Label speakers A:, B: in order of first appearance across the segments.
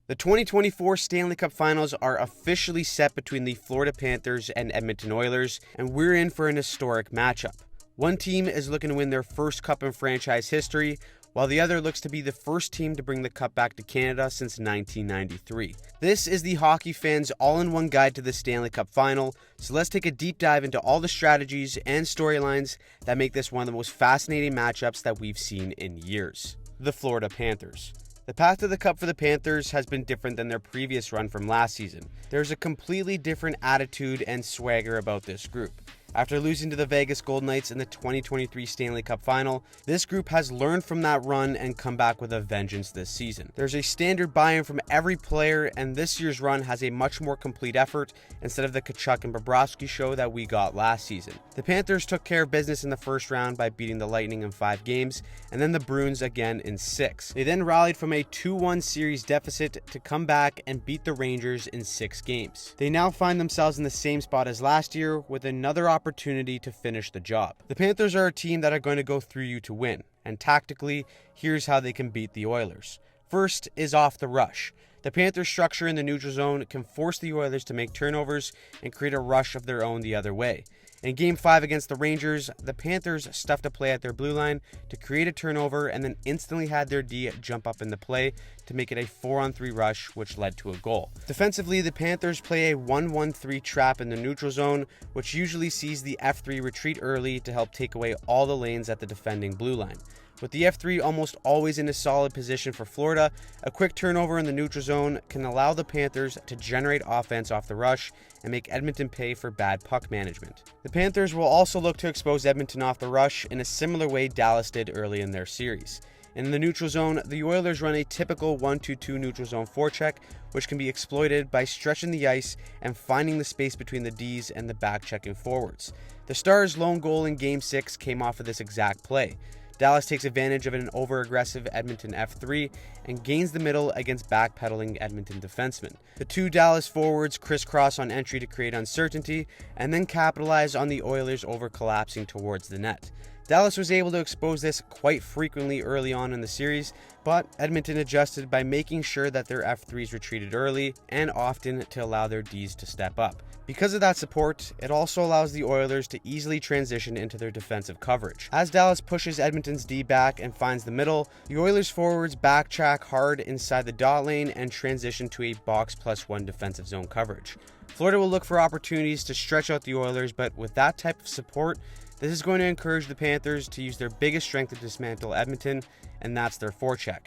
A: The 2024 Stanley Cup Finals are officially set between the Florida Panthers and Edmonton Oilers, and we're in for an historic matchup. One team is looking to win their first cup in franchise history, while the other looks to be the first team to bring the cup back to Canada since 1993. This is the hockey fans' all-in-one guide to the Stanley Cup Final, so let's take a deep dive into all the strategies and storylines that make this one of the most fascinating matchups that we've seen in years. The Florida Panthers. The path to the cup for the Panthers has been different than their previous run from last season. There's a completely different attitude and swagger about this group. After losing to the Vegas Golden Knights in the 2023 Stanley Cup Final, this group has learned from that run and come back with a vengeance this season. There's a standard buy-in from every player, and this year's run has a much more complete effort instead of the Tkachuk and Bobrovsky show that we got last season. The Panthers took care of business in the first round by beating the Lightning in 5 games, and then the Bruins again in 6. They then rallied from a 2-1 series deficit to come back and beat the Rangers in 6 games. They now find themselves in the same spot as last year with another opportunity to finish the job. The Panthers are a team that are going to go through you to win, and tactically, here's how they can beat the Oilers. First is off the rush. The Panthers' structure in the neutral zone can force the Oilers to make turnovers and create a rush of their own the other way. In Game 5 against the Rangers, the Panthers stuffed a play at their blue line to create a turnover and then instantly had their D jump up in the play to make it a 4-on-3 rush, which led to a goal. Defensively, the Panthers play a 1-1-3 trap in the neutral zone, which usually sees the F3 retreat early to help take away all the lanes at the defending blue line. With the F3 almost always in a solid position for Florida, a quick turnover in the neutral zone can allow the Panthers to generate offense off the rush and make Edmonton pay for bad puck management. The Panthers will also look to expose Edmonton off the rush in a similar way Dallas did early in their series. In the neutral zone, the Oilers run a typical 1-2-2 neutral zone forecheck, which can be exploited by stretching the ice and finding the space between the Ds and the back-checking forwards. The Stars' lone goal in Game 6 came off of this exact play. Dallas takes advantage of an over-aggressive Edmonton F3 and gains the middle against backpedaling Edmonton defensemen. The two Dallas forwards crisscross on entry to create uncertainty and then capitalize on the Oilers over-collapsing towards the net. Dallas was able to expose this quite frequently early on in the series, but Edmonton adjusted by making sure that their F3s retreated early and often to allow their Ds to step up. Because of that support, it also allows the Oilers to easily transition into their defensive coverage. As Dallas pushes Edmonton's D back and finds the middle, the Oilers forwards backtrack hard inside the dot lane and transition to a box+1 defensive zone coverage. Florida will look for opportunities to stretch out the Oilers, but with that type of support, this is going to encourage the Panthers to use their biggest strength to dismantle Edmonton, and that's their forecheck.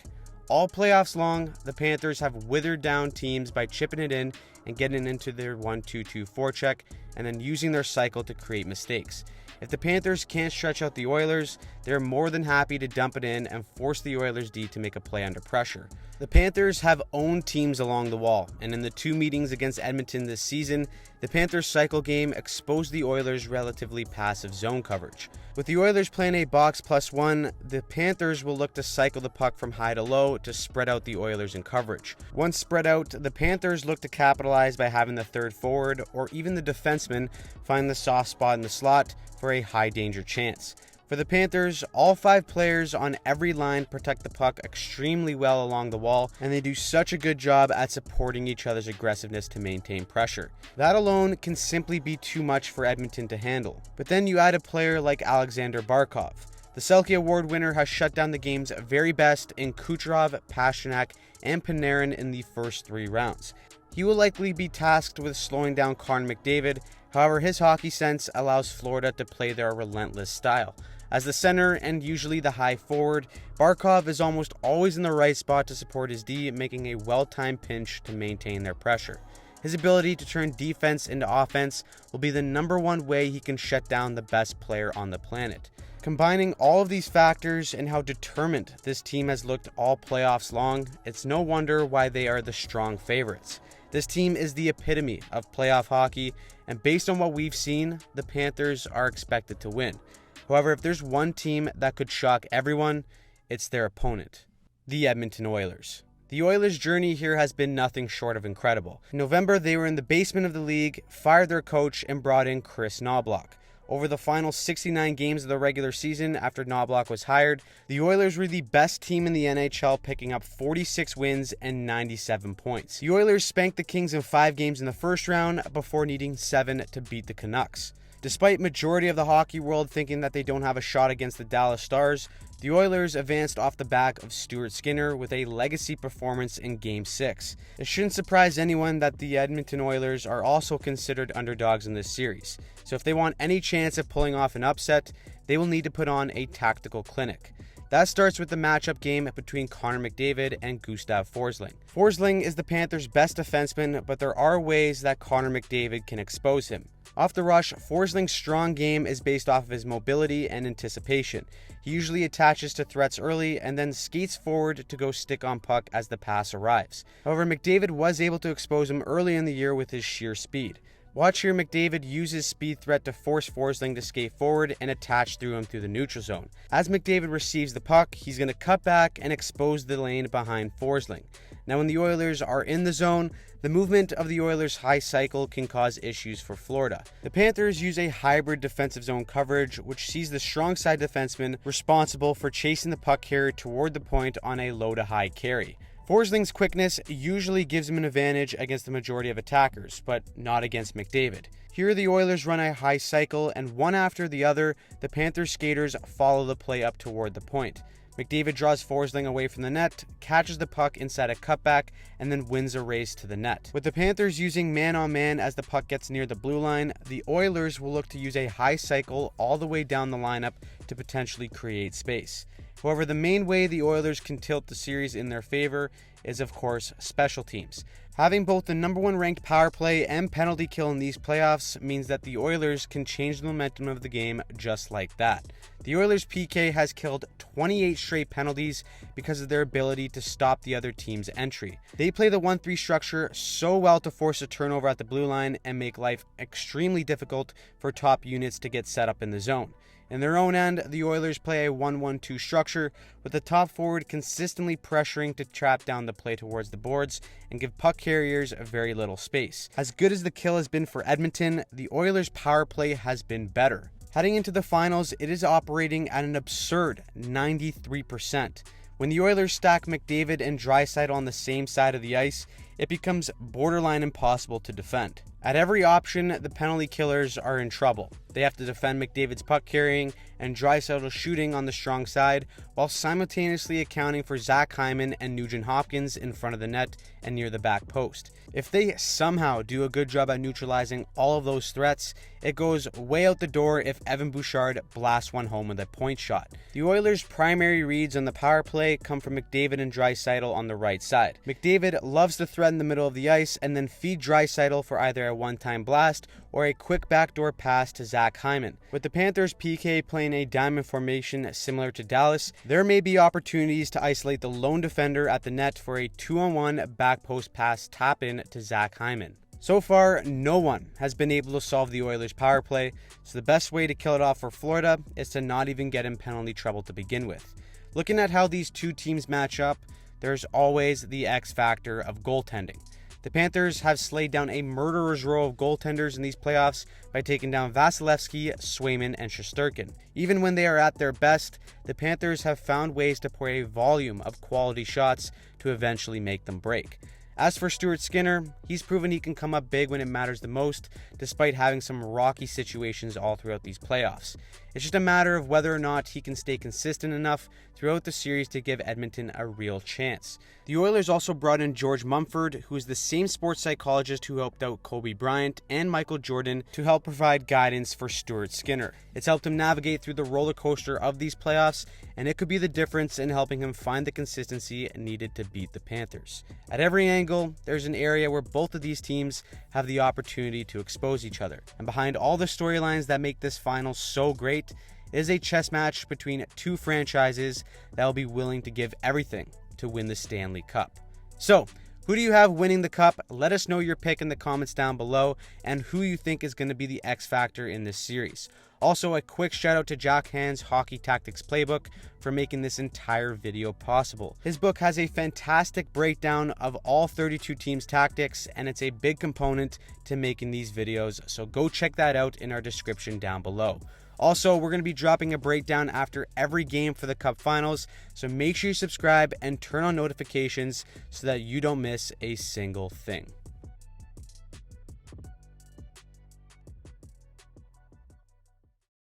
A: All playoffs long, the Panthers have withered down teams by chipping it in and getting into their 1-2-2 forecheck and then using their cycle to create mistakes. If the Panthers can't stretch out the Oilers, they're more than happy to dump it in and force the Oilers D to make a play under pressure. The Panthers have owned teams along the wall, and in the 2 meetings against Edmonton this season, the Panthers' cycle game exposed the Oilers' relatively passive zone coverage. With the Oilers playing a box+1, the Panthers will look to cycle the puck from high to low to spread out the Oilers in coverage. Once spread out, the Panthers look to capitalize by having the third forward or even the defenseman find the soft spot in the slot for a high danger chance. For the Panthers, all 5 players on every line protect the puck extremely well along the wall, and they do such a good job at supporting each other's aggressiveness to maintain pressure. That alone can simply be too much for Edmonton to handle. But then you add a player like Alexander Barkov. The Selke Award winner has shut down the game's very best in Kucherov, Pastrnak, and Panarin in the first 3 rounds. He will likely be tasked with slowing down Connor McDavid. However, his hockey sense allows Florida to play their relentless style. As the center and usually the high forward, Barkov is almost always in the right spot to support his D, making a well-timed pinch to maintain their pressure. His ability to turn defense into offense will be the #1 way he can shut down the best player on the planet. Combining all of these factors and how determined this team has looked all playoffs long, it's no wonder why they are the strong favorites. This team is the epitome of playoff hockey, and based on what we've seen, the Panthers are expected to win. However, if there's one team that could shock everyone, it's their opponent, the Edmonton Oilers. The Oilers' journey here has been nothing short of incredible. In November, they were in the basement of the league, fired their coach, and brought in Chris Knobloch. Over the final 69 games of the regular season after Knobloch was hired, the Oilers were the best team in the NHL, picking up 46 wins and 97 points. The Oilers spanked the Kings in 5 games in the first round before needing 7 to beat the Canucks. Despite majority of the hockey world thinking that they don't have a shot against the Dallas Stars, the Oilers advanced off the back of Stuart Skinner with a legacy performance in Game 6. It shouldn't surprise anyone that the Edmonton Oilers are also considered underdogs in this series, so if they want any chance of pulling off an upset, they will need to put on a tactical clinic. That starts with the matchup game between Connor McDavid and Gustav Forsling. Forsling is the Panthers' best defenseman, but there are ways that Connor McDavid can expose him. Off the rush, Forsling's strong game is based off of his mobility and anticipation. He usually attaches to threats early and then skates forward to go stick on puck as the pass arrives. However, McDavid was able to expose him early in the year with his sheer speed. Watch here McDavid use his speed threat to force Forsling to skate forward and attach through him through the neutral zone. As McDavid receives the puck, he's going to cut back and expose the lane behind Forsling. Now when the Oilers are in the zone, the movement of the Oilers' high cycle can cause issues for Florida. The Panthers use a hybrid defensive zone coverage, which sees the strong side defenseman responsible for chasing the puck carrier toward the point on a low to high carry. Forsling's quickness usually gives him an advantage against the majority of attackers, but not against McDavid. Here the Oilers run a high cycle, and one after the other, the Panthers skaters follow the play up toward the point. McDavid draws Forsling away from the net, catches the puck inside a cutback, and then wins a race to the net. With the Panthers using man-on-man as the puck gets near the blue line, the Oilers will look to use a high cycle all the way down the lineup to potentially create space. However, the main way the Oilers can tilt the series in their favor is, of course, special teams. Having both the number 1 ranked power play and penalty kill in these playoffs means that the Oilers can change the momentum of the game just like that. The Oilers' PK has killed 28 straight penalties because of their ability to stop the other team's entry. They play the 1-3 structure so well to force a turnover at the blue line and make life extremely difficult for top units to get set up in the zone. In their own end, the Oilers play a 1-1-2 structure, with the top forward consistently pressuring to trap down the play towards the boards and give puck carriers very little space. As good as the kill has been for Edmonton, the Oilers' power play has been better. Heading into the finals, it is operating at an absurd 93%. When the Oilers stack McDavid and Draisaitl on the same side of the ice, it becomes borderline impossible to defend. At every option, the penalty killers are in trouble. They have to defend McDavid's puck carrying and Draisaitl shooting on the strong side, while simultaneously accounting for Zach Hyman and Nugent Hopkins in front of the net and near the back post. If they somehow do a good job at neutralizing all of those threats, it goes way out the door if Evan Bouchard blasts one home with a point shot. The Oilers' primary reads on the power play come from McDavid and Draisaitl on the right side. McDavid loves to threaten the middle of the ice and then feed Draisaitl for either a one-time blast or a quick backdoor pass to Zach Hyman. With the Panthers' PK playing a diamond formation similar to Dallas, there may be opportunities to isolate the lone defender at the net for a 2-on-1 back post pass tap-in to Zach Hyman. So far, no one has been able to solve the Oilers' power play, so the best way to kill it off for Florida is to not even get in penalty trouble to begin with. Looking at how these two teams match up, there's always the X-factor of goaltending. The Panthers have slayed down a murderer's row of goaltenders in these playoffs by taking down Vasilevsky, Swayman, and Shesterkin. Even when they are at their best, the Panthers have found ways to pour a volume of quality shots to eventually make them break. As for Stuart Skinner, he's proven he can come up big when it matters the most, despite having some rocky situations all throughout these playoffs. It's just a matter of whether or not he can stay consistent enough throughout the series to give Edmonton a real chance. The Oilers also brought in George Mumford, who is the same sports psychologist who helped out Kobe Bryant and Michael Jordan, to help provide guidance for Stuart Skinner. It's helped him navigate through the roller coaster of these playoffs, and it could be the difference in helping him find the consistency needed to beat the Panthers. At every angle, there's an area where both of these teams have the opportunity to expose each other. And behind all the storylines that make this final so great, it is a chess match between two franchises that will be willing to give everything to win the Stanley Cup. So, who do you have winning the cup? Let us know your pick in the comments down below and who you think is going to be the X factor in this series. Also, a quick shout out to Jack Hand's Hockey Tactics Playbook for making this entire video possible. His book has a fantastic breakdown of all 32 teams' tactics, and it's a big component to making these videos, so go check that out in our description down below. Also, we're going to be dropping a breakdown after every game for the Cup Finals, so make sure you subscribe and turn on notifications so that you don't miss a single thing.